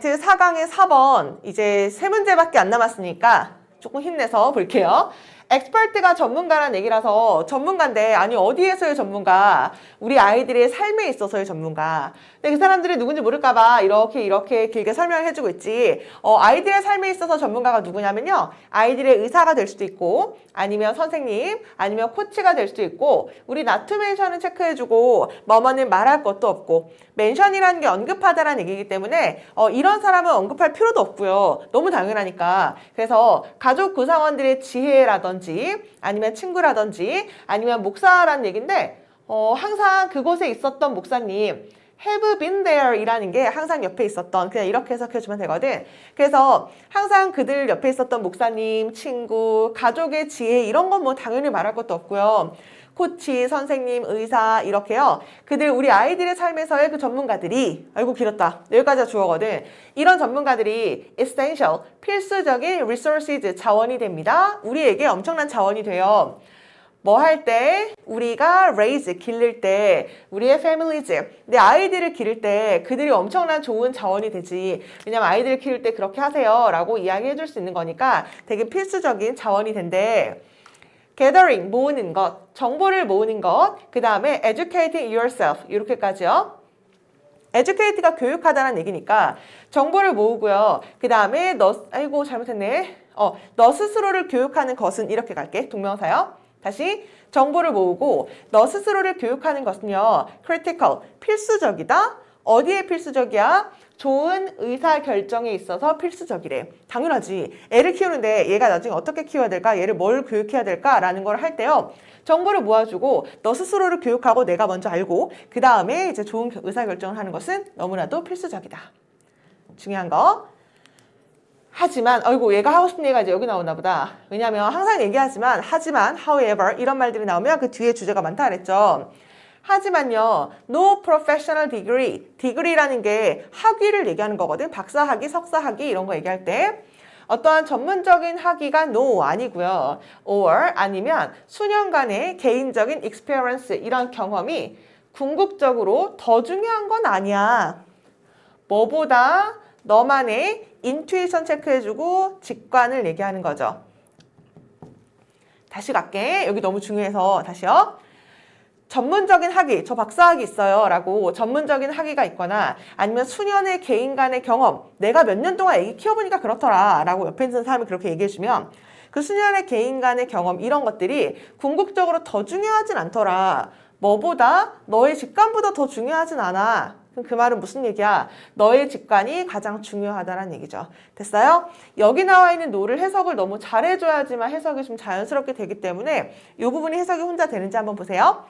alright, 4강의 4번. 이제 3문제밖에 안 남았으니까 조금 힘내서 볼게요. 엑스퍼트가 전문가란 얘기라서 전문가인데 아니 어디에서의 전문가? 우리 아이들의 삶에 있어서의 전문가. 근데 그 사람들이 누군지 모를까봐 이렇게 길게 설명을 해주고 있지. 아이들의 삶에 있어서 전문가가 누구냐면요. 아이들의 의사가 될 수도 있고 아니면 선생님 아니면 코치가 될 수도 있고 우리 not to mention은 체크해주고 뭐뭐는 말할 것도 없고 mention이라는 게 언급하다라는 얘기이기 때문에 이런 사람은 언급할 필요도 없고요. 너무 당연하니까. 그래서 가족 구성원들의 지혜라든지 아니면 친구라든지 아니면 목사라는 얘기인데 항상 그곳에 있었던 목사님 have been there 이라는 게 항상 옆에 있었던 그냥 이렇게 해석해주면 되거든. 그래서 항상 그들 옆에 있었던 목사님, 친구, 가족의 지혜 이런 건 뭐 당연히 말할 것도 없고요. 코치, 선생님, 의사 이렇게요. 그들 우리 아이들의 삶에서의 그 전문가들이 아이고 길었다. 여기까지가 주어거든. 이런 전문가들이 essential, 필수적인 resources, 자원이 됩니다. 우리에게 엄청난 자원이 돼요. 뭐 할 때? 우리가 raise, 기를 때 우리의 families, 내 아이들을 기를 때 그들이 엄청난 좋은 자원이 되지. 왜냐면 아이들을 키울 때 그렇게 하세요 라고 이야기해 줄 수 있는 거니까 되게 필수적인 자원이 된대. gathering, 모으는 것, 정보를 모으는 것, 그 다음에 educating yourself, 이렇게까지요. educate가 교육하다는 얘기니까 정보를 모으고요. 그 다음에 아이고 잘못했네. 너 스스로를 교육하는 것은 이렇게 갈게. 동명사요. 다시 정보를 모으고 너 스스로를 교육하는 것은요. critical, 필수적이다. 어디에 필수적이야? 좋은 의사결정에 있어서 필수적이래. 당연하지. 애를 키우는데 얘가 나중에 어떻게 키워야 될까? 얘를 뭘 교육해야 될까? 라는 걸 할 때요. 정보를 모아주고 너 스스로를 교육하고 내가 먼저 알고 그 다음에 이제 좋은 의사결정을 하는 것은 너무나도 필수적이다. 중요한 거. 하지만, 아이고 얘가 하고 싶은 얘기가 이제 여기 나오나 보다. 왜냐면 항상 얘기하지만, 하지만, however 이런 말들이 나오면 그 뒤에 주제가 많다 그랬죠. 하지만요, no professional degree, degree라는 게 학위를 얘기하는 거거든. 박사학위, 석사학위 이런 거 얘기할 때 어떠한 전문적인 학위가 no 아니고요. or 아니면 수년간의 개인적인 experience 이런 경험이 궁극적으로 더 중요한 건 아니야. 뭐보다 너만의 인투이션 체크해주고 직관을 얘기하는 거죠. 다시 갈게. 여기 너무 중요해서 다시요. 전문적인 학위, 저 박사학위 있어요 라고 전문적인 학위가 있거나 아니면 수년의 개인 간의 경험, 내가 몇 년 동안 애기 키워보니까 그렇더라 라고 옆에 있는 사람이 그렇게 얘기해주면 그 수년의 개인 간의 경험 이런 것들이 궁극적으로 더 중요하진 않더라. 뭐보다 너의 직관보다 더 중요하진 않아. 그럼 그 말은 무슨 얘기야? 너의 직관이 가장 중요하다는 얘기죠. 됐어요? 여기 나와 있는 노를 해석을 너무 잘해줘야지만 해석이 좀 자연스럽게 되기 때문에 이 부분이 해석이 혼자 되는지 한번 보세요.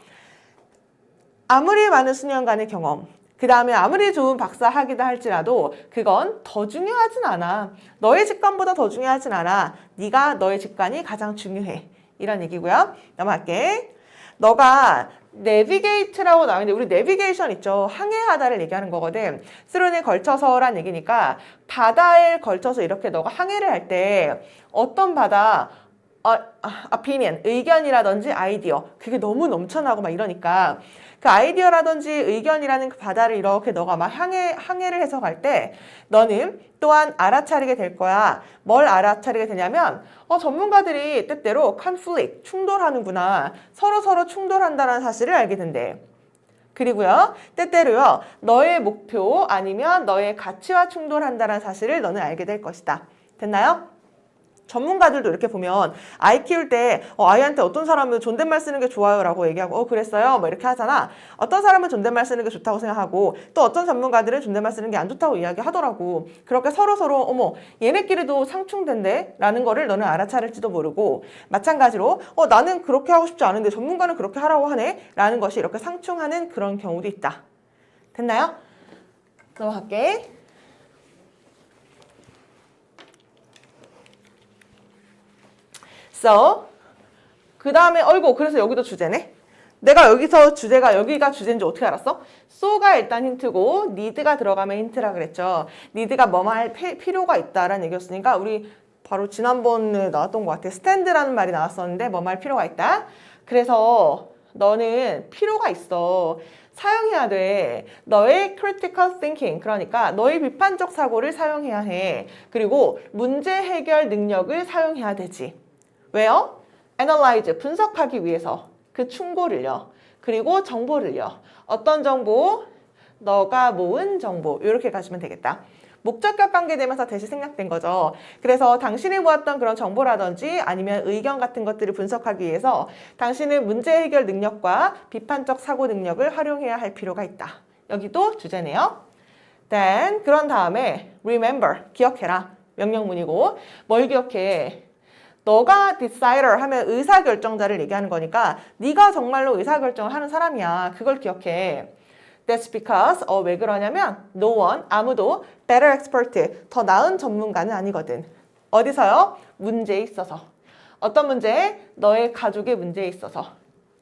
아무리 많은 수년간의 경험, 그 다음에 아무리 좋은 박사 학위다 할지라도 그건 더 중요하진 않아. 너의 직관보다 더 중요하진 않아. 네가 너의 직관이 가장 중요해. 이런 얘기고요. 넘어갈게. 너가 내비게이트라고 나오는데 우리 내비게이션 있죠. 항해하다를 얘기하는 거거든. 스론에 걸쳐서란 얘기니까 바다에 걸쳐서 이렇게 너가 항해를 할 때 어떤 바다 opinion, 의견이라든지 아이디어 그게 너무 넘쳐나고 막 이러니까 그 아이디어라든지 의견이라는 그 바다를 이렇게 너가 막 항해를 해서 갈 때 너는 또한 알아차리게 될 거야. 뭘 알아차리게 되냐면 전문가들이 때때로 conflict, 충돌하는구나. 서로 충돌한다는 사실을 알게 된대. 그리고요. 때때로요. 너의 목표 아니면 너의 가치와 충돌한다는 사실을 너는 알게 될 것이다. 됐나요? 전문가들도 이렇게 보면 아이 키울 때 아이한테 어떤 사람은 존댓말 쓰는 게 좋아요 라고 얘기하고 그랬어요 뭐 이렇게 하잖아. 어떤 사람은 존댓말 쓰는 게 좋다고 생각하고 또 어떤 전문가들은 존댓말 쓰는 게 안 좋다고 이야기하더라고. 그렇게 서로 어머 얘네끼리도 상충된대 라는 거를 너는 알아차릴지도 모르고 마찬가지로 나는 그렇게 하고 싶지 않은데 전문가는 그렇게 하라고 하네 라는 것이 이렇게 상충하는 그런 경우도 있다. 됐나요? 넘어갈게. So, 그 다음에 그래서 여기도 주제네. 내가 여기서 여기가 주제인지 어떻게 알았어? so가 일단 힌트고 need가 들어가면 힌트라 그랬죠. need가 뭐뭐 할 필요가 있다라는 얘기였으니까 우리 바로 지난번에 나왔던 것 같아. stand라는 말이 나왔었는데 뭐뭐 할 필요가 있다. 그래서 너는 필요가 있어. 사용해야 돼. 너의 critical thinking, 그러니까 너의 비판적 사고를 사용해야 해. 그리고 문제 해결 능력을 사용해야 되지. 왜요? analyze, 분석하기 위해서 그 충고를요. 그리고 정보를요. 어떤 정보? 너가 모은 정보. 이렇게 가시면 되겠다. 목적격 관계되면서 대시 생략된 거죠. 그래서 당신이 모았던 그런 정보라든지 아니면 의견 같은 것들을 분석하기 위해서 당신은 문제 해결 능력과 비판적 사고 능력을 활용해야 할 필요가 있다. 여기도 주제네요. Then 그런 다음에 remember, 기억해라. 명령문이고 뭘 기억해? 너가 decider 하면 의사결정자를 얘기하는 거니까 네가 정말로 의사결정을 하는 사람이야. 그걸 기억해. That's because, 왜 그러냐면 no one, 아무도 better expert, 더 나은 전문가는 아니거든. 어디서요? 문제에 있어서. 어떤 문제? 너의 가족의 문제에 있어서.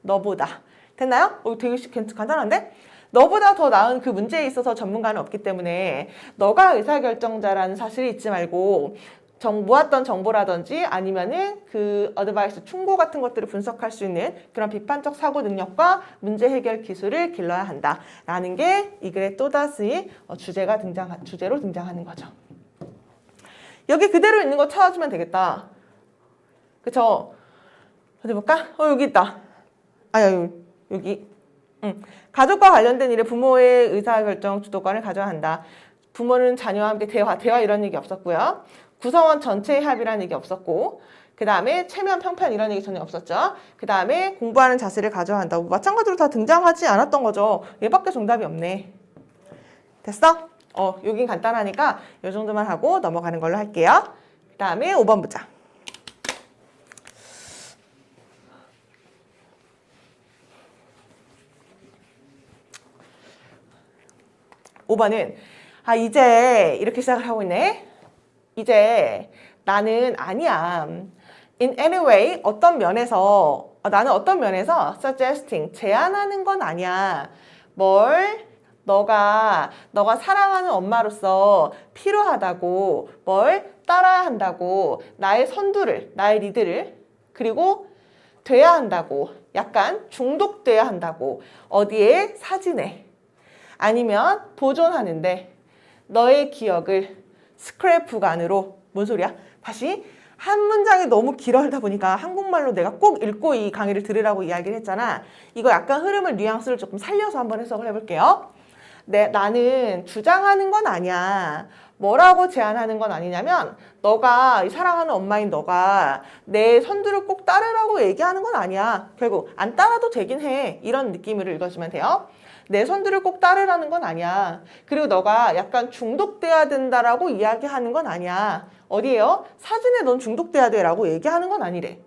너보다. 됐나요? 되게 간단한데? 너보다 더 나은 그 문제에 있어서 전문가는 없기 때문에 너가 의사결정자라는 사실을 잊지 말고 모았던 정보라든지 아니면은 그 어드바이스, 충고 같은 것들을 분석할 수 있는 그런 비판적 사고 능력과 문제 해결 기술을 길러야 한다라는 게 이 글의 또다시 주제로 등장하는 거죠. 여기 그대로 있는 거 찾아주면 되겠다. 그쵸? 어디 볼까? 여기 있다. 여기. 가족과 관련된 일에 부모의 의사결정 주도권을 가져야 한다. 부모는 자녀와 함께 대화 이런 얘기 없었고요. 구성원 전체의 합의라는 얘기 없었고, 그 다음에 체면, 평판 이런 얘기 전혀 없었죠. 그 다음에 공부하는 자세를 가져야 한다. 마찬가지로 다 등장하지 않았던 거죠. 얘밖에 정답이 없네. 됐어? 여긴 간단하니까 이 정도만 하고 넘어가는 걸로 할게요. 그 다음에 5번 보자. 5번은 이제 이렇게 시작을 하고 있네. 이제 나는 아니야. In any way, 어떤 면에서 나는 어떤 면에서 suggesting, 제안하는 건 아니야. 뭘? 너가 사랑하는 엄마로서 필요하다고, 뭘 따라야 한다고, 나의 선두를, 나의 리드를, 그리고 돼야 한다고, 약간 중독돼야 한다고, 어디에? 사진에. 아니면 보존하는데 너의 기억을 스크랩북 안으로, 뭔 소리야? 다시 한 문장이 너무 길어 하다 보니까 한국말로 내가 꼭 읽고 이 강의를 들으라고 이야기를 했잖아. 이거 약간 흐름을, 뉘앙스를 조금 살려서 한번 해석을 해볼게요. 나는 주장하는 건 아니야. 뭐라고 제안하는 건 아니냐면 너가 사랑하는 엄마인 너가 내 선두를 꼭 따르라고 얘기하는 건 아니야. 결국 안 따라도 되긴 해. 이런 느낌으로 읽어주면 돼요. 내 선두를 꼭 따르라는 건 아니야. 그리고 너가 약간 중독돼야 된다라고 이야기하는 건 아니야. 어디에요? 사진에 넌 중독돼야 돼라고 얘기하는 건 아니래.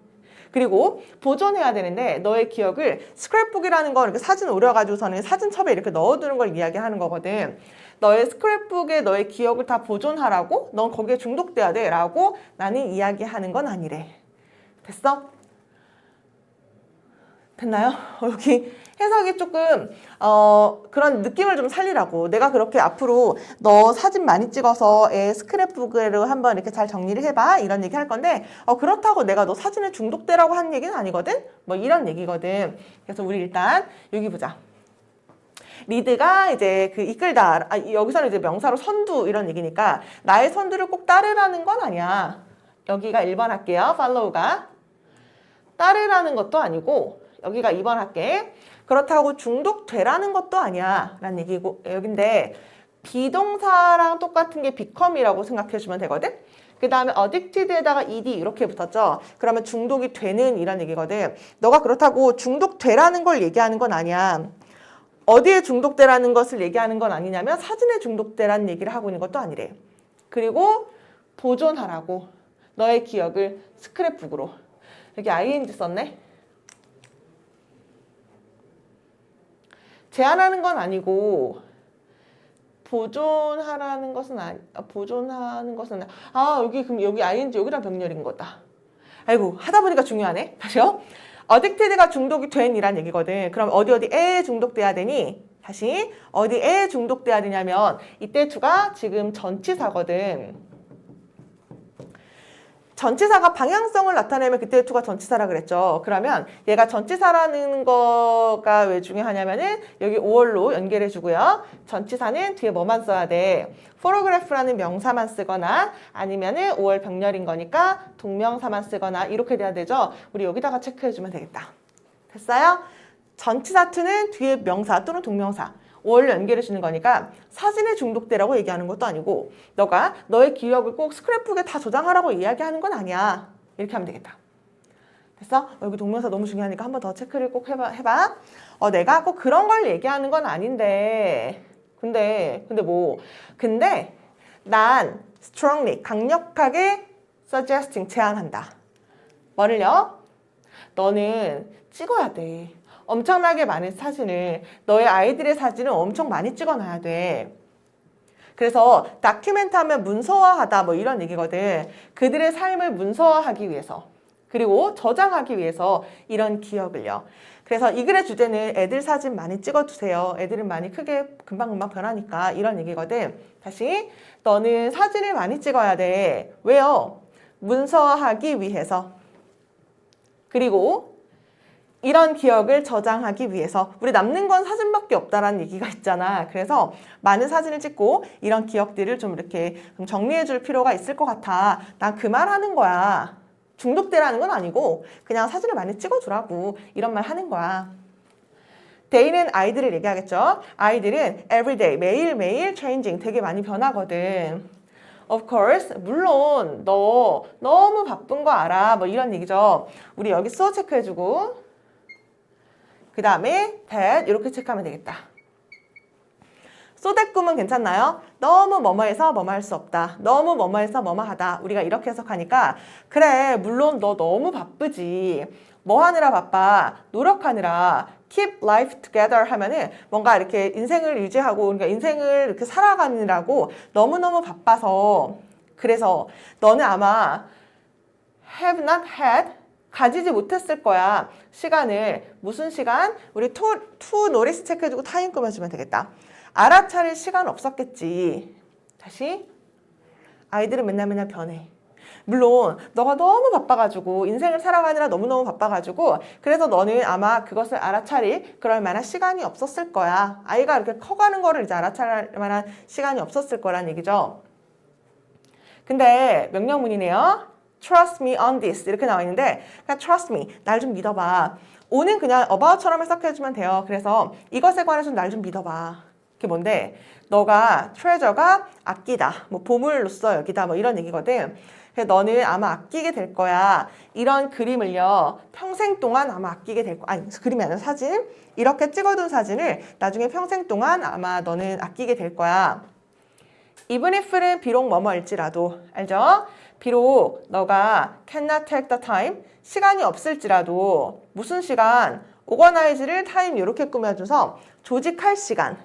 그리고 보존해야 되는데 너의 기억을, 스크랩북이라는 건 이렇게 사진 오려가지고서는 사진첩에 이렇게 넣어두는 걸 이야기하는 거거든. 너의 스크랩북에 너의 기억을 다 보존하라고? 넌 거기에 중독돼야 돼 라고 나는 이야기하는 건 아니래. 됐어? 됐나요? 여기 해석이 조금 그런 느낌을 좀 살리라고. 내가 그렇게 앞으로 너 사진 많이 찍어서 애 스크랩북으로 한번 이렇게 잘 정리를 해봐 이런 얘기 할 건데 그렇다고 내가 너 사진에 중독되라고 하는 얘기는 아니거든? 뭐 이런 얘기거든. 그래서 우리 일단 여기 보자. 리드가 이제 그 이끌다, 여기서는 이제 명사로 선두 이런 얘기니까 나의 선두를 꼭 따르라는 건 아니야. 여기가 1번 할게요. follow가 따르라는 것도 아니고, 여기가 2번 할게. 그렇다고 중독되라는 것도 아니야 라는 얘기고, 여긴데 비동사랑 똑같은 게 become이라고 생각해 주면 되거든. 그 다음에 addicted에다가 ed 이렇게 붙었죠. 그러면 중독이 되는 이란 얘기거든. 너가 그렇다고 중독되라는 걸 얘기하는 건 아니야. 어디에 중독되라는 것을 얘기하는 건 아니냐면 사진에 중독되라는 얘기를 하고 있는 것도 아니래. 그리고 보존하라고, 너의 기억을 스크랩북으로. 여기 ing 썼네. 제한하는 건 아니고 보존하라는 것은 보존하는 것은 그럼 여기 ing 여기랑 병렬인 거다. 아이고, 하다 보니까 중요하네. 다시요. addicted가 중독이 된 이란 얘기거든. 그럼 어디에 중독돼야 되니? 다시 어디에 중독돼야 되냐면 이때 to가 지금 전치사거든. 전치사가 방향성을 나타내면 그때 to가 전치사라 그랬죠. 그러면 얘가 전치사라는 거가 왜 중요하냐면은 여기 5월로 연결해 주고요. 전치사는 뒤에 뭐만 써야 돼? photograph라는 명사만 쓰거나 아니면은 5월 병렬인 거니까 동명사만 쓰거나 이렇게 돼야 되죠. 우리 여기다가 체크해 주면 되겠다. 됐어요? 전치사 to는 뒤에 명사 또는 동명사 5월로 연결해 주는 거니까 사진에 중독되라고 얘기하는 것도 아니고 너가 너의 기억을 꼭 스크랩북에 다 저장하라고 이야기하는 건 아니야. 이렇게 하면 되겠다. 됐어? 여기 동명사 너무 중요하니까 한 번 더 체크를 꼭 해봐. 내가 꼭 그런 걸 얘기하는 건 아닌데 근데 난 strongly 강력하게 suggesting 제안한다. 뭐를요? 너는 찍어야 돼. 엄청나게 많은 사진을 너의 아이들의 사진을 엄청 많이 찍어놔야 돼. 그래서 다큐멘트 하면 문서화하다 뭐 이런 얘기거든. 그들의 삶을 문서화하기 위해서 그리고 저장하기 위해서 이런 기억을요. 그래서 이 글의 주제는 애들 사진 많이 찍어두세요. 애들은 많이 크게 금방금방 변하니까 이런 얘기거든. 다시 너는 사진을 많이 찍어야 돼. 왜요? 문서화하기 위해서 그리고 이런 기억을 저장하기 위해서 우리 남는 건 사진밖에 없다라는 얘기가 있잖아. 그래서 많은 사진을 찍고 이런 기억들을 좀 이렇게 정리해 줄 필요가 있을 것 같아. 난 그 말 하는 거야. 중독되라는 건 아니고 그냥 사진을 많이 찍어주라고 이런 말 하는 거야. day는 아이들을 얘기하겠죠. 아이들은 everyday, 매일매일 changing, 되게 많이 변하거든. Of course, 물론 너 너무 바쁜 거 알아. 뭐 이런 얘기죠. 우리 여기 so 체크해주고 그 다음에 that 이렇게 체크하면 되겠다. so that 꿈은 괜찮나요? 너무 뭐뭐해서 뭐뭐할 수 없다. 너무 뭐뭐해서 뭐뭐하다. 우리가 이렇게 해석하니까 그래 물론 너 너무 바쁘지. 뭐 하느라 바빠? 노력하느라 keep life together 하면은 뭔가 이렇게 인생을 유지하고 그러니까 인생을 이렇게 살아가느라고 너무너무 바빠서 그래서 너는 아마 have not had 가지지 못했을 거야. 시간을. 무슨 시간? 우리 to 노리스 체크해주고 타임 꾸며주면 되겠다. 알아차릴 시간 없었겠지. 다시. 아이들은 맨날 변해. 물론 너가 너무 바빠가지고 인생을 살아가느라 너무너무 바빠가지고 그래서 너는 아마 그것을 알아차릴 그럴 만한 시간이 없었을 거야. 아이가 이렇게 커가는 거를 이제 알아차릴 만한 시간이 없었을 거란 얘기죠. 근데 명령문이네요. Trust me on this 이렇게 나와 있는데 그냥 trust me, 날 좀 믿어봐. o는 그냥 about처럼 해석해주면 돼요. 그래서 이것에 관해서 날 좀 믿어봐. 그게 뭔데? 너가 treasure가 아끼다, 뭐 보물로서 여기다 뭐 이런 얘기거든. 그래서 너는 아마 아끼게 될 거야. 이런 그림을요. 평생 동안 아마 아끼게 될 거야. 아니 그림이 아니라 사진. 이렇게 찍어둔 사진을 나중에 평생 동안 아마 너는 아끼게 될 거야. even if는 비록 뭐뭐일지라도 알죠? 비록 너가 cannot take the time 시간이 없을지라도 무슨 시간? organize를 time 이렇게 꾸며줘서 조직할 시간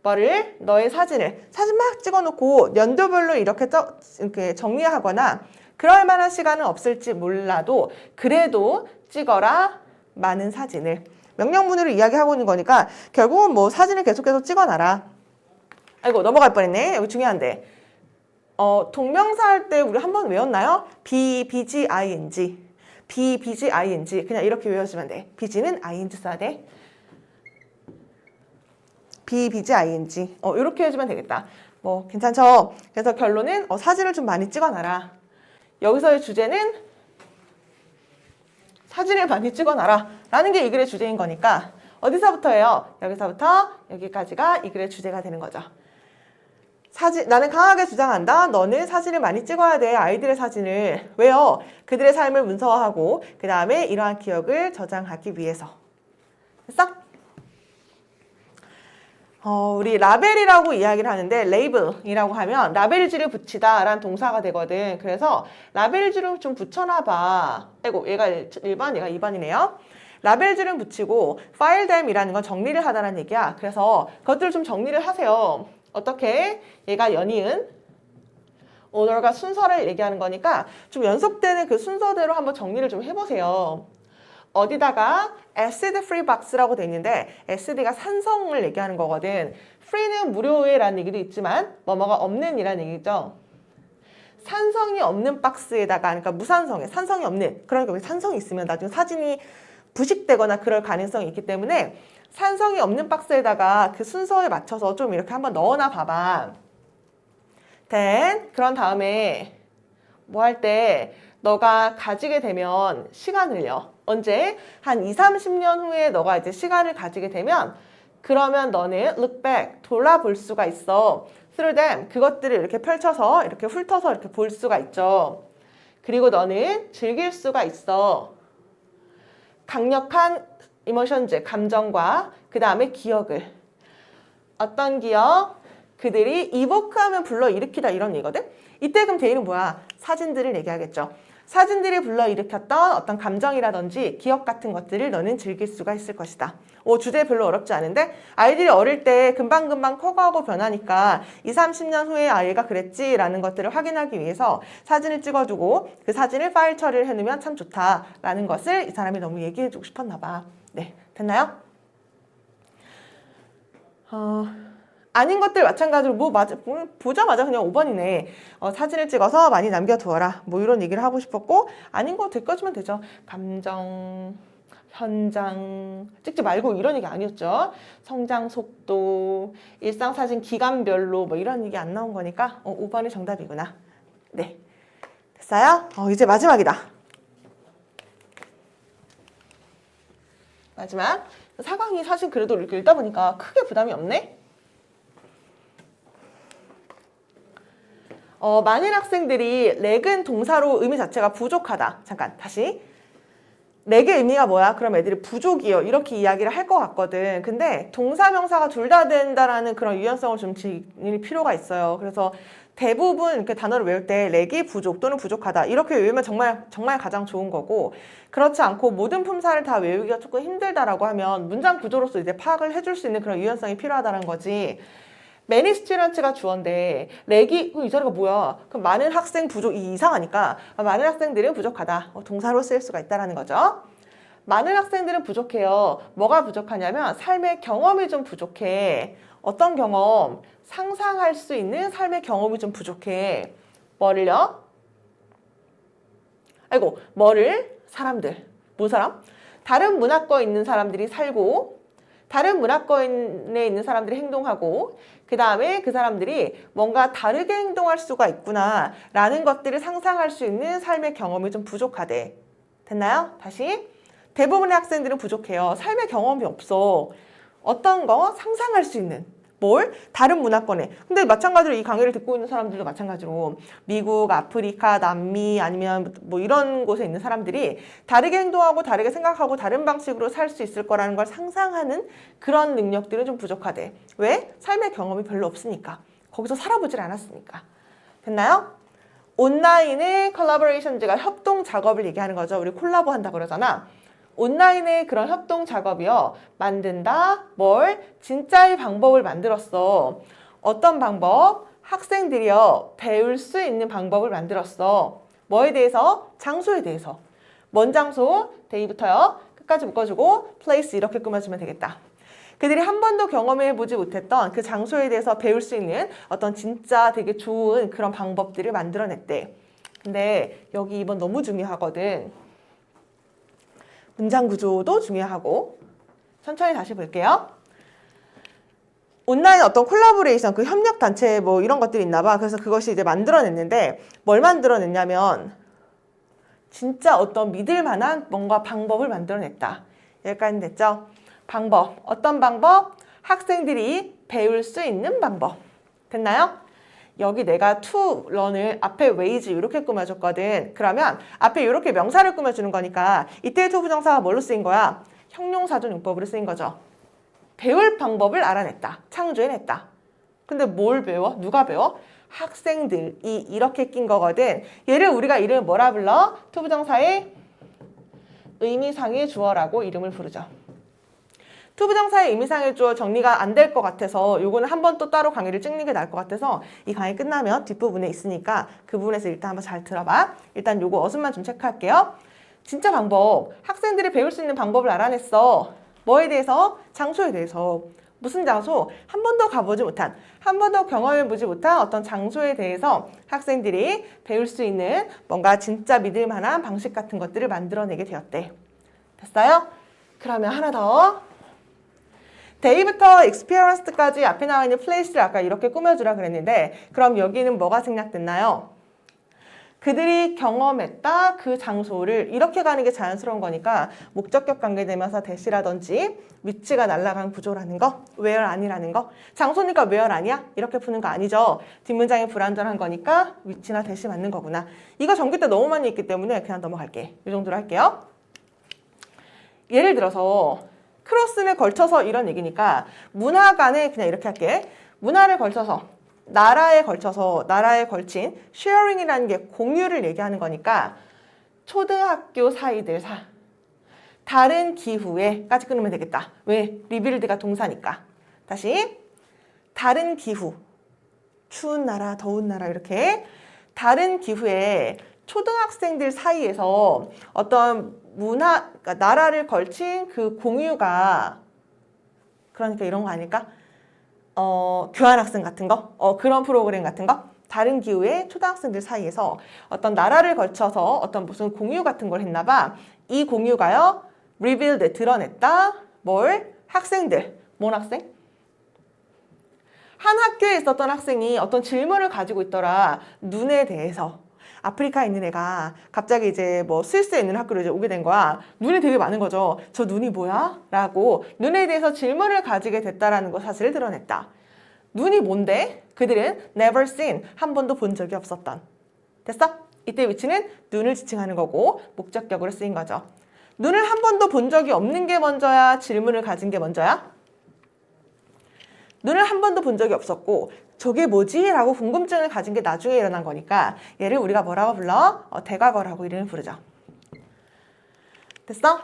뭐를 너의 사진을 사진 막 찍어놓고 연도별로 이렇게 정리하거나 그럴 만한 시간은 없을지 몰라도 그래도 찍어라 많은 사진을 명령문으로 이야기하고 있는 거니까 결국은 뭐 사진을 계속해서 찍어놔라. 아이고 넘어갈 뻔했네. 여기 중요한데 동명사 할 때 우리 한번 외웠나요? be, bg, ing be, bg, ing 그냥 이렇게 외워주면 돼. bg는 ing 써야 돼. be, bg, ing 이렇게 해주면 되겠다. 뭐 괜찮죠? 그래서 결론은 사진을 좀 많이 찍어놔라. 여기서의 주제는 사진을 많이 찍어놔라 라는 게 이 글의 주제인 거니까 어디서부터예요? 여기서부터 여기까지가 이 글의 주제가 되는 거죠. 나는 강하게 주장한다. 너는 사진을 많이 찍어야 돼. 아이들의 사진을. 왜요? 그들의 삶을 문서화하고 그 다음에 이러한 기억을 저장하기 위해서. 됐어? 우리 라벨이라고 이야기를 하는데 레이블이라고 하면 라벨지를 붙이다 라는 동사가 되거든. 그래서 라벨지를 좀 붙여놔봐. 아이고 얘가 1번 얘가 2번이네요. 라벨지를 붙이고 파일댐이라는 건 정리를 하다라는 얘기야. 그래서 그것들을 좀 정리를 하세요. 어떻게? 얘가 연이은 오더가 순서를 얘기하는 거니까 좀 연속되는 그 순서대로 한번 정리를 좀 해보세요. 어디다가 acid free box라고 돼 있는데 acid가 산성을 얘기하는 거거든. free는 무료의 라는 얘기도 있지만 뭐뭐가 없는 이라는 얘기죠. 산성이 없는 박스에다가, 그러니까 무산성에 산성이 없는, 그러니까 여기 산성이 있으면 나중에 사진이 부식되거나 그럴 가능성이 있기 때문에 산성이 없는 박스에다가 그 순서에 맞춰서 좀 이렇게 한번 넣어놔 봐봐. 그런 다음에 뭐 할 때 너가 가지게 되면 시간을요. 언제? 한 2, 30년 후에 너가 이제 시간을 가지게 되면 그러면 너는 look back, 돌아볼 수가 있어. through them, 그것들을 이렇게 펼쳐서 이렇게 훑어서 이렇게 볼 수가 있죠. 그리고 너는 즐길 수가 있어. 강력한 emotions, 감정과 그 다음에 기억을. 어떤 기억? 그들이 evoke하면 불러일으키다 이런 얘기거든? 이때 그럼 대의는 뭐야? 사진들을 얘기하겠죠. 사진들이 불러일으켰던 어떤 감정이라든지 기억 같은 것들을 너는 즐길 수가 있을 것이다. 주제 별로 어렵지 않은데 아이들이 어릴 때 금방금방 커가고 변하니까 20, 30년 후에 아이가 그랬지라는 것들을 확인하기 위해서 사진을 찍어두고 그 사진을 파일 처리를 해놓으면 참 좋다라는 것을 이 사람이 너무 얘기해주고 싶었나 봐. 네, 됐나요? 아닌 것들 마찬가지로 보자마자 그냥 5번이네. 사진을 찍어서 많이 남겨두어라. 뭐 이런 얘기를 하고 싶었고 아닌 거 데껴주면 되죠. 감정, 현장 찍지 말고 이런 얘기 아니었죠. 성장 속도, 일상사진 기간별로 뭐 이런 얘기 안 나온 거니까 5번이 정답이구나. 네, 됐어요? 이제 마지막이다. 마지막. 4강이 사실 그래도 이렇게 읽다 보니까 크게 부담이 없네. 많은 학생들이 렉은 동사로 의미 자체가 부족하다. 잠깐 다시. 렉의 의미가 뭐야? 그럼 애들이 부족이요. 이렇게 이야기를 할 것 같거든. 근데 동사, 명사가 둘 다 된다라는 그런 유연성을 좀 지닐 필요가 있어요. 그래서 대부분 이렇게 단어를 외울 때 렉이 부족 또는 부족하다. 이렇게 외우면 정말 가장 좋은 거고 그렇지 않고 모든 품사를 다 외우기가 조금 힘들다라고 하면 문장 구조로서 이제 파악을 해줄 수 있는 그런 유연성이 필요하다는 거지. many students가 주어인데 렉이 이 자리가 뭐야? 그럼 많은 학생 부족이 이상하니까 많은 학생들은 부족하다. 동사로 쓰일 수가 있다는 거죠. 많은 학생들은 부족해요. 뭐가 부족하냐면 삶의 경험이 좀 부족해. 어떤 경험? 상상할 수 있는 삶의 경험이 좀 부족해. 뭐를요? 뭐를? 사람들. 뭐 사람? 다른 문화권에 있는 사람들이 살고 다른 문화권에 있는 사람들이 행동하고 그 다음에 그 사람들이 뭔가 다르게 행동할 수가 있구나 라는 것들을 상상할 수 있는 삶의 경험이 좀 부족하대. 됐나요? 다시. 대부분의 학생들은 부족해요. 삶의 경험이 없어. 어떤 거? 상상할 수 있는. 뭘? 다른 문화권에. 근데 마찬가지로 이 강의를 듣고 있는 사람들도 마찬가지로 미국, 아프리카, 남미 아니면 뭐 이런 곳에 있는 사람들이 다르게 행동하고 다르게 생각하고 다른 방식으로 살 수 있을 거라는 걸 상상하는 그런 능력들은 좀 부족하대. 왜? 삶의 경험이 별로 없으니까. 거기서 살아보질 않았으니까. 됐나요? 온라인의 컬래버레이션즈가 협동 작업을 얘기하는 거죠. 우리 콜라보 한다 그러잖아. 온라인의 그런 협동 작업이요. 만든다. 뭘? 진짜의 방법을 만들었어. 어떤 방법? 학생들이요. 배울 수 있는 방법을 만들었어. 뭐에 대해서? 장소에 대해서. 뭔 장소? 데이부터요. 끝까지 묶어주고 place 이렇게 꾸며주면 되겠다. 그들이 한 번도 경험해보지 못했던 그 장소에 대해서 배울 수 있는 어떤 진짜 되게 좋은 그런 방법들을 만들어냈대. 근데 여기 2번 너무 중요하거든. 문장 구조도 중요하고 천천히 다시 볼게요. 온라인 어떤 콜라보레이션, 그 협력 단체 뭐 이런 것들이 있나 봐. 그래서 그것이 이제 만들어냈는데 뭘 만들어냈냐면 진짜 어떤 믿을 만한 뭔가 방법을 만들어냈다. 여기까지 됐죠? 방법. 어떤 방법? 학생들이 배울 수 있는 방법. 됐나요? 여기 내가 to learn을 앞에 ways 이렇게 꾸며줬거든. 그러면 앞에 이렇게 명사를 꾸며주는 거니까 이때 to 부정사가 뭘로 쓰인 거야? 형용사전 용법으로 쓰인 거죠. 배울 방법을 알아냈다. 창조해냈다. 근데 뭘 배워? 누가 배워? 학생들이 이렇게 낀 거거든. 얘를 우리가 이름을 뭐라 불러? to 부정사의 의미상의 주어라고 이름을 부르죠. to 부정사의 의미상의 주어 정리가 안 될 것 같아서 요거는 한번 또 따로 강의를 찍는 게 나을 것 같아서 이 강의 끝나면 뒷부분에 있으니까 그 부분에서 일단 한번 잘 들어봐. 일단 요거 어순만 좀 체크할게요. 진짜 방법. 학생들이 배울 수 있는 방법을 알아냈어. 뭐에 대해서? 장소에 대해서. 무슨 장소? 한 번도 가보지 못한, 한 번도 경험해보지 못한 어떤 장소에 대해서 학생들이 배울 수 있는 뭔가 진짜 믿을 만한 방식 같은 것들을 만들어내게 되었대. 됐어요? 그러면 하나 더. 데이부터 experience까지 앞에 나와 있는 place를 아까 이렇게 꾸며주라 그랬는데 그럼 여기는 뭐가 생략됐나요? 그들이 경험했다 그 장소를 이렇게 가는 게 자연스러운 거니까 목적격 관계대명사 대시라든지 위치가 날아간 구조라는 거, where 아니라는 거. 장소니까 where 아니야? 이렇게 푸는 거 아니죠. 뒷문장이 불완전한 거니까 위치나 대시 맞는 거구나. 이거 전교 때 너무 많이 있기 때문에 그냥 넘어갈게. 이 정도로 할게요. 예를 들어서 크로스를 걸쳐서 이런 얘기니까 문화 간에 그냥 이렇게 할게. 문화를 걸쳐서 나라에 걸친 sharing이라는 게 공유를 얘기하는 거니까 초등학교 사이들 다른 기후에까지 끊으면 되겠다. 왜? 리빌드가 동사니까. 다시 다른 기후 추운 나라 더운 나라 이렇게 다른 기후에 초등학생들 사이에서 어떤 문화, 그러니까 나라를 걸친 그 공유가 그러니까 이런 거 아닐까? 교환학생 같은 거? 그런 프로그램 같은 거? 다른 기후의 초등학생들 사이에서 어떤 나라를 걸쳐서 어떤 무슨 공유 같은 걸 했나 봐. 이 공유가요, revealed, 드러냈다. 뭘? 학생들. 뭔 학생? 한 학교에 있었던 학생이 어떤 질문을 가지고 있더라. 눈에 대해서. 아프리카에 있는 애가 갑자기 이제 뭐 스위스에 있는 학교로 이제 오게 된 거야. 눈이 되게 많은 거죠. 저 눈이 뭐야? 라고 눈에 대해서 질문을 가지게 됐다라는 거 사실을 드러냈다. 눈이 뭔데? 그들은 never seen, 한 번도 본 적이 없었던. 됐어? 이때 위치는 눈을 지칭하는 거고 목적격으로 쓰인 거죠. 눈을 한 번도 본 적이 없는 게 먼저야? 질문을 가진 게 먼저야? 눈을 한 번도 본 적이 없었고 저게 뭐지? 라고 궁금증을 가진 게 나중에 일어난 거니까 얘를 우리가 뭐라고 불러? 대과거라고 이름을 부르죠. 됐어?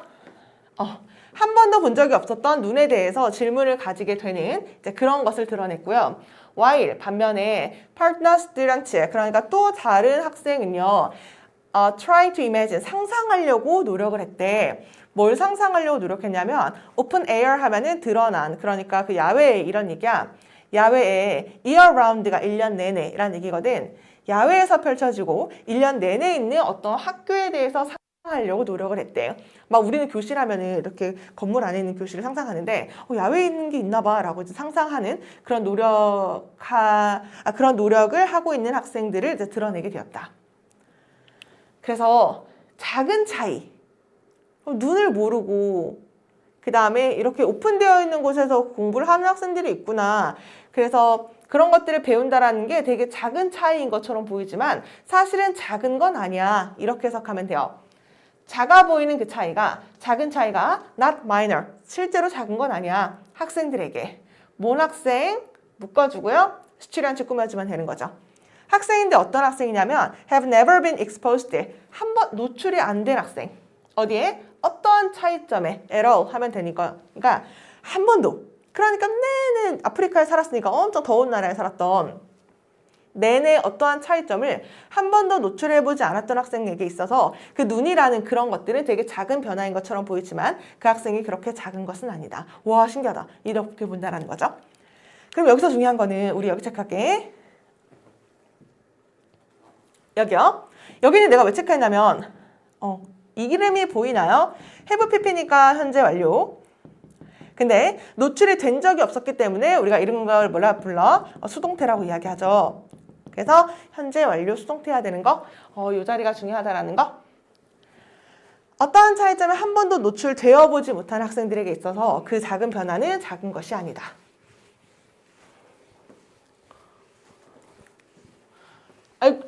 한 번도 본 적이 없었던 눈에 대해서 질문을 가지게 되는 이제 그런 것을 드러냈고요. while 반면에 partners들한테 그러니까 또 다른 학생은요. trying to imagine 상상하려고 노력을 했대. 뭘 상상하려고 노력했냐면 open air 하면은 드러난 그러니까 그 야외에 이런 얘기야. 야외에 year round가 1년 내내라는 얘기거든. 야외에서 펼쳐지고 1년 내내 있는 어떤 학교에 대해서 상상하려고 노력을 했대요. 막 우리는 교실 하면은 이렇게 건물 안에 있는 교실을 상상하는데 야외에 있는 게 있나 봐 라고 상상하는 그런 그런 노력을 하고 있는 학생들을 이제 드러내게 되었다. 그래서 작은 차이, 눈을 모르고 그 다음에 이렇게 오픈되어 있는 곳에서 공부를 하는 학생들이 있구나. 그래서 그런 것들을 배운다라는 게 되게 작은 차이인 것처럼 보이지만 사실은 작은 건 아니야. 이렇게 해석하면 돼요. 작아 보이는 그 차이가, 작은 차이가 not minor, 실제로 작은 건 아니야. 학생들에게. 뭔 학생? 묶어주고요. 스튜던트 꾸며주면 되는 거죠. 학생인데 어떤 학생이냐면 have never been exposed, 한 번 노출이 안 된 학생. 어디에? 어떠한 차이점에 at all 하면 되니까. 그러니까 한 번도. 그러니까 내내 아프리카에 살았으니까 엄청 더운 나라에 살았던 내내 어떠한 차이점을 한 번도 노출해보지 않았던 학생에게 있어서 그 눈이라는 그런 것들은 되게 작은 변화인 것처럼 보이지만 그 학생이 그렇게 작은 것은 아니다. 와 신기하다. 이렇게 본다라는 거죠. 그럼 여기서 중요한 거는 우리 여기 체크할게. 여기요. 여기는 내가 왜 체크했냐면 이 이름이 보이나요? have pp니까 현재 완료. 근데 노출이 된 적이 없었기 때문에 우리가 이런 걸 뭐라 불러? 수동태라고 이야기하죠. 그래서 현재 완료 수동태해야 되는 거, 이 자리가 중요하다라는 거. 어떠한 차이점에 한 번도 노출되어 보지 못한 학생들에게 있어서 그 작은 변화는 작은 것이 아니다.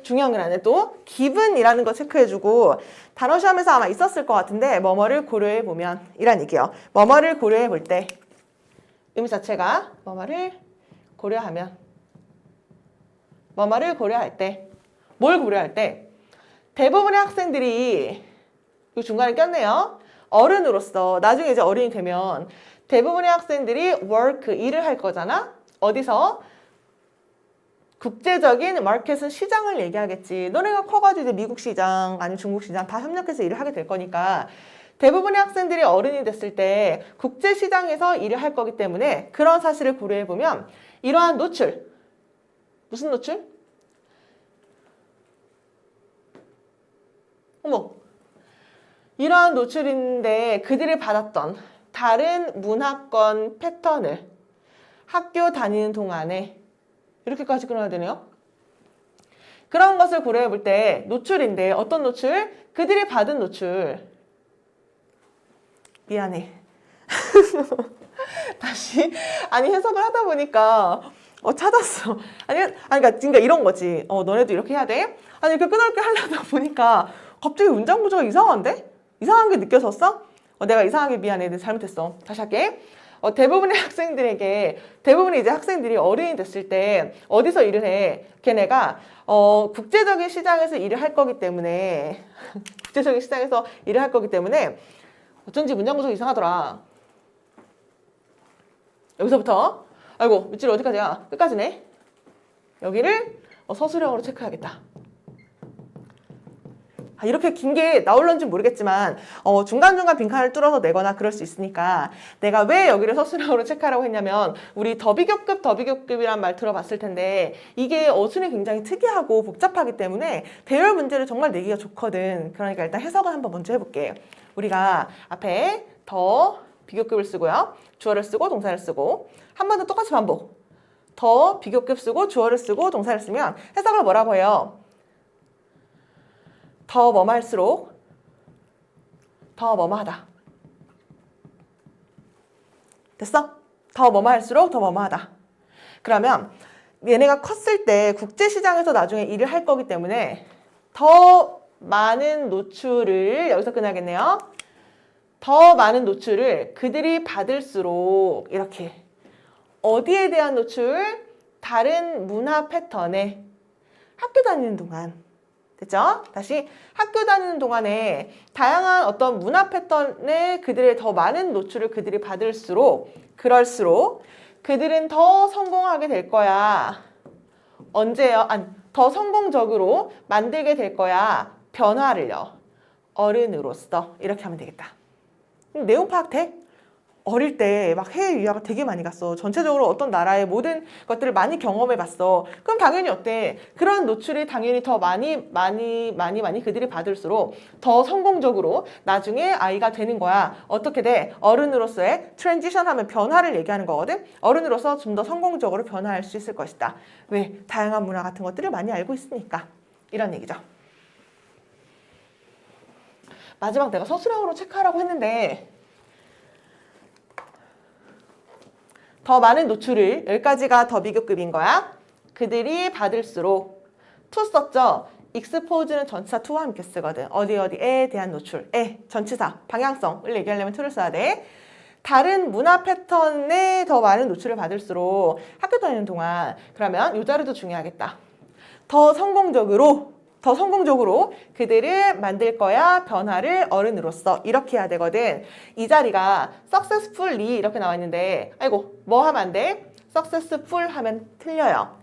중요한 건 아니에요. 또 given이라는 거 체크해주고 단어 시험에서 아마 있었을 것 같은데 뭐뭐를 고려해보면 이란 얘기예요. 뭐뭐를 고려해볼 때 의미 자체가 뭐뭐를 고려하면 뭐뭐를 고려할 때 뭘 고려할 때 대부분의 학생들이 이 중간에 꼈네요. 어른으로서 나중에 이제 어른이 되면 대부분의 학생들이 work, 일을 할 거잖아. 어디서? 국제적인 마켓은 시장을 얘기하겠지. 너네가 커가지고 이제 미국 시장 아니면 중국 시장 다 협력해서 일을 하게 될 거니까 대부분의 학생들이 어른이 됐을 때 국제시장에서 일을 할 거기 때문에 그런 사실을 고려해보면 이러한 노출, 무슨 노출? 어머, 이러한 노출인데 그들이 받았던 다른 문화권 패턴을 학교 다니는 동안에 이렇게까지 끊어야 되네요. 그런 것을 고려해 볼 때 노출인데 어떤 노출? 그들이 받은 노출. 미안해. 다시 아니 해석을 하다 보니까 찾았어. 그러니까 이런 거지. 너네도 이렇게 해야 돼? 아니 이렇게 끊을게 하려다 보니까 갑자기 문장 구조가 이상한데? 이상한 게 느껴졌어? 내가 이상하게 미안해. 내가 잘못했어. 다시 할게. 대부분의 이제 학생들이 어른이 됐을 때 어디서 일을 해? 걔네가 국제적인 시장에서 일을 할 거기 때문에 국제적인 시장에서 일을 할 거기 때문에 어쩐지 문장 구조가 이상하더라. 여기서부터 아이고 밑줄 어디까지야? 끝까지네. 여기를 서술형으로 체크해야겠다. 이렇게 긴 게 나올런지 모르겠지만 중간중간 빈칸을 뚫어서 내거나 그럴 수 있으니까 내가 왜 여기를 서술형으로 체크하라고 했냐면 우리 더비교급이란 말 들어봤을 텐데 이게 어순이 굉장히 특이하고 복잡하기 때문에 대열 문제를 정말 내기가 좋거든. 그러니까 일단 해석을 한번 먼저 해볼게. 우리가 앞에 더 비교급을 쓰고요. 주어를 쓰고 동사를 쓰고 한 번 더 똑같이 반복. 더 비교급 쓰고 주어를 쓰고 동사를 쓰면 해석을 뭐라고 해요? 더 뭐할수록 더 뭐뭐하다. 됐어? 더 뭐뭐할수록 더 뭐뭐하다. 그러면 얘네가 컸을 때 국제시장에서 나중에 일을 할 거기 때문에 더 많은 노출을 여기서 끝나겠네요. 더 많은 노출을 그들이 받을수록 이렇게 어디에 대한 노출? 다른 문화 패턴에 학교 다니는 동안 됐죠? 다시 학교 다니는 동안에 다양한 어떤 문화 패턴에 그들의 더 많은 노출을 그들이 받을수록 그럴수록 그들은 더 성공하게 될 거야. 언제요? 더 성공적으로 만들게 될 거야. 변화를요. 어른으로서 이렇게 하면 되겠다. 내용 파악 돼? 어릴 때 막 해외 유학을 되게 많이 갔어. 전체적으로 어떤 나라의 모든 것들을 많이 경험해 봤어. 그럼 당연히 어때? 그런 노출이 당연히 더 많이 그들이 받을수록 더 성공적으로 나중에 아이가 되는 거야. 어떻게 돼? 어른으로서의 트랜지션 하면 변화를 얘기하는 거거든. 어른으로서 좀 더 성공적으로 변화할 수 있을 것이다. 왜? 다양한 문화 같은 것들을 많이 알고 있으니까. 이런 얘기죠. 마지막 내가 서술형으로 체크하라고 했는데 더 많은 노출을 여기까지가 더 비교급인 거야. 그들이 받을수록 to 썼죠. expose는 전치사 to와 함께 쓰거든. 어디에 대한 노출. 전치사 방향성을 얘기하려면 to를 써야 돼. 다른 문화 패턴에 더 많은 노출을 받을수록 학교 다니는 동안 그러면 이 자리도 중요하겠다. 더 성공적으로 그들을 만들 거야. 변화를 어른으로서 이렇게 해야 되거든. 이 자리가 successfully 이렇게 나와 있는데 아이고 뭐 하면 안 돼? successful 하면 틀려요.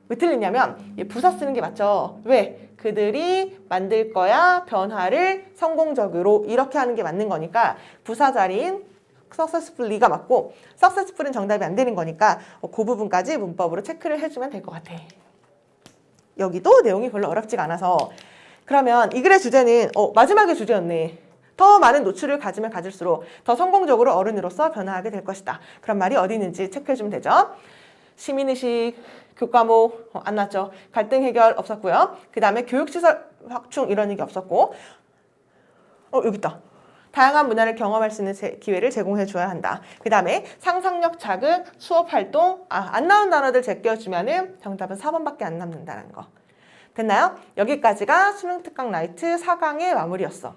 왜 틀리냐면 부사 쓰는 게 맞죠. 왜? 그들이 만들 거야. 변화를 성공적으로 이렇게 하는 게 맞는 거니까 부사 자리인 successfully가 맞고 successful은 정답이 안 되는 거니까 그 부분까지 문법으로 체크를 해주면 될 것 같아. 여기도 내용이 별로 어렵지가 않아서 그러면 이 글의 주제는 마지막의 주제였네. 더 많은 노출을 가지면 가질수록 더 성공적으로 어른으로서 변화하게 될 것이다. 그런 말이 어디 있는지 체크해주면 되죠. 시민의식, 교과목 안 났죠. 갈등 해결 없었고요. 그 다음에 교육시설 확충 이런 얘기 없었고 여기 있다. 다양한 문화를 경험할 수 있는 기회를 제공해 줘야 한다. 그 다음에 상상력 자극, 수업 활동 안 나온 단어들 제껴주면은 정답은 4번밖에 안 남는다는 거. 됐나요? 여기까지가 수능 특강 라이트 4강의 마무리였어.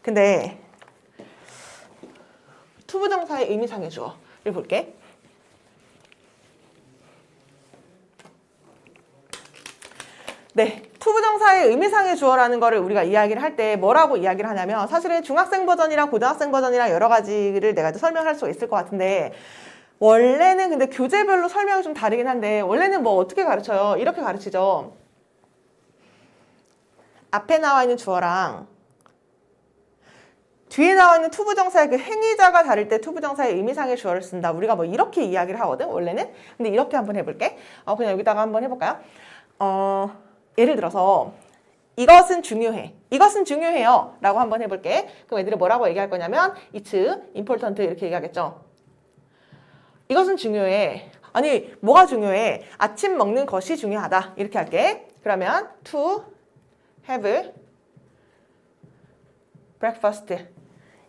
근데 투부정사의 의미상의 주어를 볼게. 네, 투부정사의 의미상의 주어라는 거를 우리가 이야기를 할 때 뭐라고 이야기를 하냐면 사실은 중학생 버전이랑 고등학생 버전이랑 여러 가지를 내가 설명할 수 있을 것 같은데 원래는 근데 교재별로 설명이 좀 다르긴 한데 원래는 뭐 어떻게 가르쳐요? 이렇게 가르치죠. 앞에 나와 있는 주어랑 뒤에 나와 있는 투부정사의 그 행위자가 다를 때 투부정사의 의미상의 주어를 쓴다. 우리가 뭐 이렇게 이야기를 하거든, 원래는. 근데 이렇게 한번 해볼게. 그냥 여기다가 한번 해볼까요? 예를 들어서 이것은 중요해. 이것은 중요해요. 라고 한번 해볼게. 그럼 애들이 뭐라고 얘기할 거냐면 It's important 이렇게 얘기하겠죠. 이것은 중요해. 아니, 뭐가 중요해? 아침 먹는 것이 중요하다. 이렇게 할게. 그러면 to have breakfast.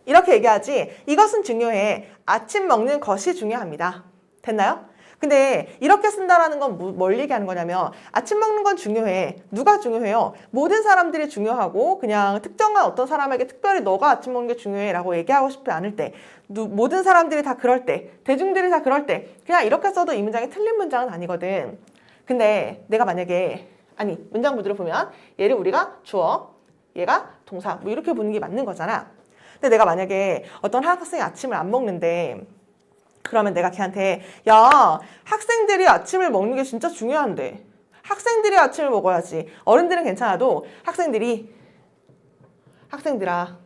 이렇게 얘기하지. 이것은 중요해. 아침 먹는 것이 중요합니다. 됐나요? 근데 이렇게 쓴다라는 건 뭘 얘기하는 거냐면 아침 먹는 건 중요해. 누가 중요해요? 모든 사람들이 중요하고 그냥 특정한 어떤 사람에게 특별히 너가 아침 먹는 게 중요해 라고 얘기하고 싶지 않을 때 모든 사람들이 다 그럴 때 대중들이 다 그럴 때 그냥 이렇게 써도 이 문장이 틀린 문장은 아니거든. 근데 내가 만약에 문장 구조를 보면 얘를 우리가 주어 얘가 동사 뭐 이렇게 보는 게 맞는 거잖아. 근데 내가 만약에 어떤 학생이 아침을 안 먹는데 그러면 내가 걔한테 야, 학생들이 아침을 먹는 게 진짜 중요한데 학생들이 아침을 먹어야지. 어른들은 괜찮아도 학생들아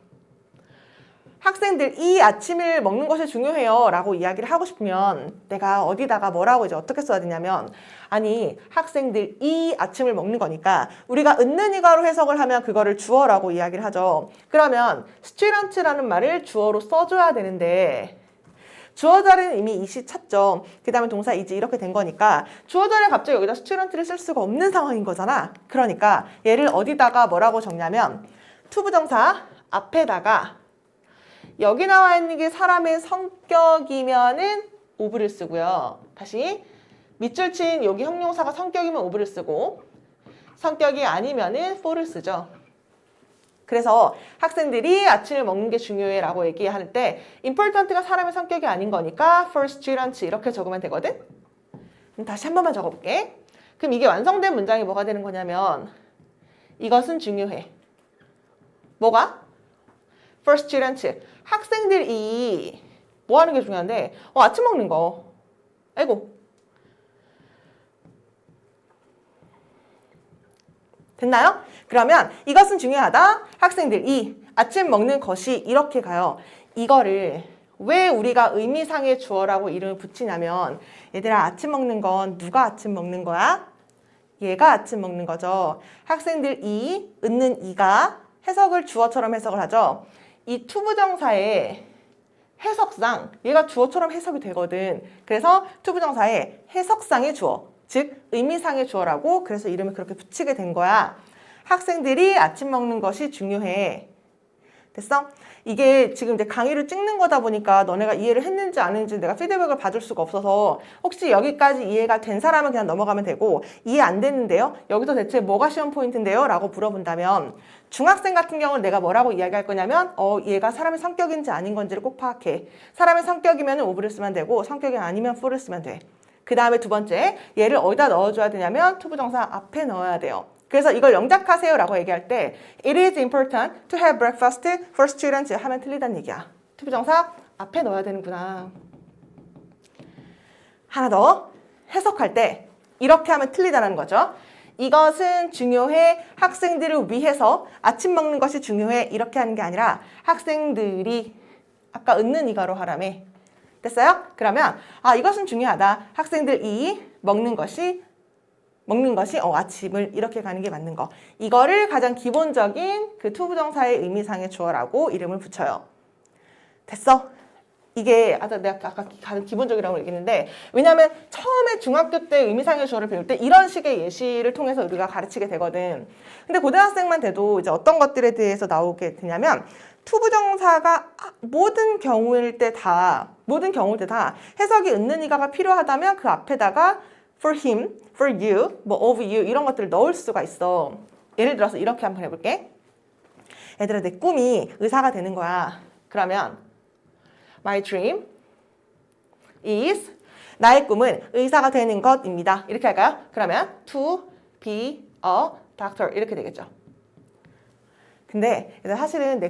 학생들이 아침을 먹는 것이 중요해요 라고 이야기를 하고 싶으면 내가 어디다가 뭐라고 이제 어떻게 써야 되냐면 학생들이 아침을 먹는 거니까 우리가 있는 이가로 해석을 하면 그거를 주어라고 이야기를 하죠. 그러면 student라는 말을 주어로 써줘야 되는데 주어 자리는 이미 이시 찼죠. 그 다음에 동사 이제 이렇게 된 거니까 주어 자리에 갑자기 여기다 student를 쓸 수가 없는 상황인 거잖아. 그러니까 얘를 어디다가 뭐라고 적냐면 투부정사 앞에다가 여기 나와 있는 게 사람의 성격이면은 of를 쓰고요. 다시 밑줄 친 여기 형용사가 성격이면 of를 쓰고 성격이 아니면은 for를 쓰죠. 그래서 학생들이 아침을 먹는 게 중요해 라고 얘기할 때 important가 사람의 성격이 아닌 거니까 for students 이렇게 적으면 되거든. 그럼 다시 한 번만 적어볼게. 그럼 이게 완성된 문장이 뭐가 되는 거냐면 이것은 중요해. 뭐가? for students. 학생들이 뭐 하는 게 중요한데 아침 먹는 거. 아이고. 됐나요? 그러면 이것은 중요하다. 학생들이 아침 먹는 것이 이렇게 가요. 이거를 왜 우리가 의미상의 주어라고 이름을 붙이냐면 얘들아 아침 먹는 건 누가 아침 먹는 거야? 얘가 아침 먹는 거죠. 학생들이 있는 이가 해석을 주어처럼 해석을 하죠. 이 투부정사의 해석상 얘가 주어처럼 해석이 되거든. 그래서 투부정사의 해석상의 주어 즉 의미상의 주어라고 그래서 이름을 그렇게 붙이게 된 거야. 학생들이 아침 먹는 것이 중요해. 됐어? 이게 지금 이제 강의를 찍는 거다 보니까 너네가 이해를 했는지 안 했는지 내가 피드백을 받을 수가 없어서 혹시 여기까지 이해가 된 사람은 그냥 넘어가면 되고 이해 안 됐는데요? 여기서 대체 뭐가 시험 포인트인데요? 라고 물어본다면 중학생 같은 경우는 내가 뭐라고 이야기할 거냐면 얘가 사람의 성격인지 아닌 건지를 꼭 파악해. 사람의 성격이면 of를 쓰면 되고 성격이 아니면 for를 쓰면 돼. 그 다음에 두 번째, 얘를 어디다 넣어줘야 되냐면 투부정사 앞에 넣어야 돼요. 그래서 이걸 영작하세요 라고 얘기할 때 It is important to have breakfast for students 하면 틀리다는 얘기야. 투부정사 앞에 넣어야 되는구나. 하나 더 해석할 때 이렇게 하면 틀리다는 거죠. 이것은 중요해. 학생들을 위해서 아침 먹는 것이 중요해. 이렇게 하는 게 아니라 학생들이 아까 있는 이가로 하라며. 됐어요? 그러면 이것은 중요하다. 학생들이 먹는 것이 아침을 이렇게 가는 게 맞는 거. 이거를 가장 기본적인 그 투부정사의 의미상의 주어라고 이름을 붙여요. 됐어? 이게 내가 아까 가장 기본적이라고 얘기했는데 왜냐하면 처음에 중학교 때 의미상의 주어를 배울 때 이런 식의 예시를 통해서 우리가 가르치게 되거든. 근데 고등학생만 돼도 이제 어떤 것들에 대해서 나오게 되냐면 투부정사가 모든 경우일 때 다 해석이 있는 이가가 필요하다면 그 앞에다가 for him, for you, 뭐 of you 이런 것들을 넣을 수가 있어. 예를 들어서 이렇게 한번 해볼게. 얘들아 내 꿈이 의사가 되는 거야. 그러면 My dream is 나의 꿈은 의사가 되는 것입니다. 이렇게 할까요? 그러면 to be a doctor 이렇게 되겠죠. 근데 사실은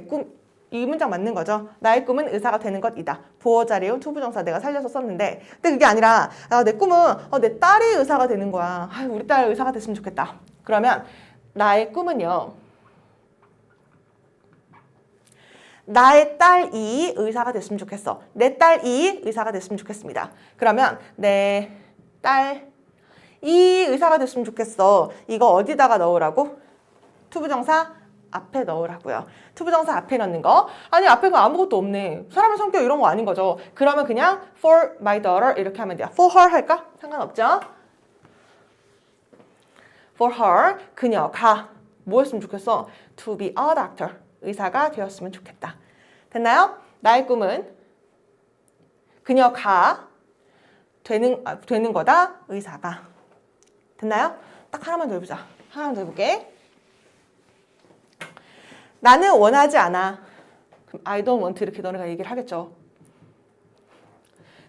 이 문장 맞는 거죠. 나의 꿈은 의사가 되는 것이다. 보어 자리에 온 투부정사 내가 살려서 썼는데 근데 그게 아니라 내 꿈은 내 딸이 의사가 되는 거야. 우리 딸 의사가 됐으면 좋겠다. 그러면 나의 꿈은요. 나의 딸이 의사가 됐으면 좋겠어. 내 딸이 의사가 됐으면 좋겠습니다. 그러면 내 딸이 의사가 됐으면 좋겠어. 이거 어디다가 넣으라고? 투부정사 앞에 넣으라고요. 투부정사 앞에 넣는 거. 아니 앞에 그 아무것도 없네. 사람의 성격 이런 거 아닌 거죠. 그러면 그냥 for my daughter 이렇게 하면 돼요. for her 할까? 상관없죠. for her 그녀가 뭐였으면 좋겠어? to be a doctor 의사가 되었으면 좋겠다. 됐나요? 나의 꿈은 그녀가 되는 거다. 의사가. 됐나요? 딱 하나만 더 해보자. 하나만 더 해볼게. 나는 원하지 않아. 그럼 I don't want 이렇게 너네가 얘기를 하겠죠.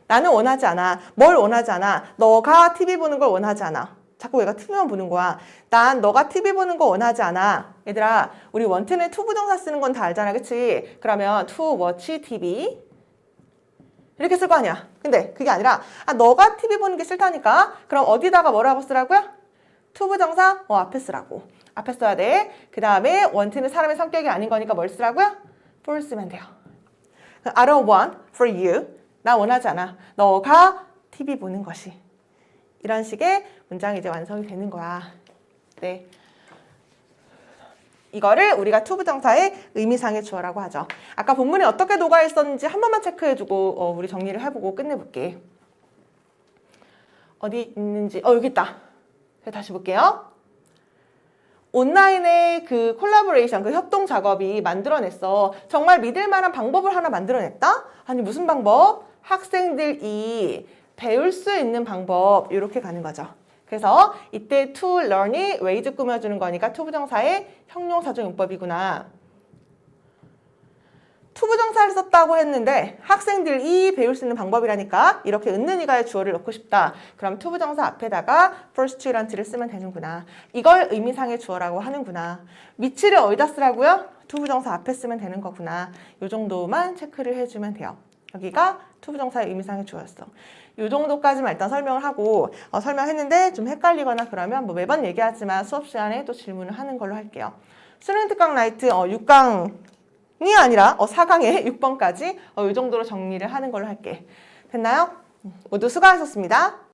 나는 원하지 않아. 뭘 원하지 않아? 너가 TV 보는 걸 원하지 않아. 자꾸 얘가 TV만 보는 거야. 난 너가 TV 보는 거 원하지 않아. 얘들아, 우리 원트는 to 부정사 쓰는 건 다 알잖아. 그치? 그러면 to watch TV 이렇게 쓸 거 아니야. 근데 그게 아니라 너가 TV 보는 게 싫다니까? 그럼 어디다가 뭐라고 쓰라고요? to 부정사 앞에 쓰라고. 앞에 써야 돼. 그 다음에 want는 사람의 성격이 아닌 거니까 뭘 쓰라고요? for 쓰면 돼요. I don't want for you. 나 원하지 않아. 너가 TV 보는 것이. 이런 식의 문장이 이제 완성이 되는 거야. 네. 이거를 우리가 투부정사의 의미상의 주어라고 하죠. 아까 본문에 어떻게 녹아 있었는지 한 번만 체크해주고 우리 정리를 해보고 끝내볼게. 어디 있는지 여기 있다. 다시 볼게요. 온라인의 그 콜라보레이션, 그 협동 작업이 만들어냈어. 정말 믿을 만한 방법을 하나 만들어냈다? 아니 무슨 방법? 학생들이 배울 수 있는 방법 이렇게 가는 거죠. 그래서 이때 to learn이 ways 꾸며주는 거니까 투부정사의 형용사적 용법이구나. 투부정사를 썼다고 했는데 학생들이 배울 수 있는 방법이라니까 이렇게 있는 이가의 주어를 넣고 싶다. 그럼 투부정사 앞에다가 first student를 쓰면 되는구나. 이걸 의미상의 주어라고 하는구나. 위치를 어디다 쓰라고요? 투부정사 앞에 쓰면 되는 거구나. 이 정도만 체크를 해주면 돼요. 여기가 투부정사의 의미상의 주어였어. 이 정도까지만 일단 설명을 하고 설명했는데 좀 헷갈리거나 그러면 뭐 매번 얘기하지만 수업 시간에 또 질문을 하는 걸로 할게요. 수능 특강 라이트 6강이 아니라 4강에 6번까지 이 정도로 정리를 하는 걸로 할게. 됐나요? 모두 수고하셨습니다.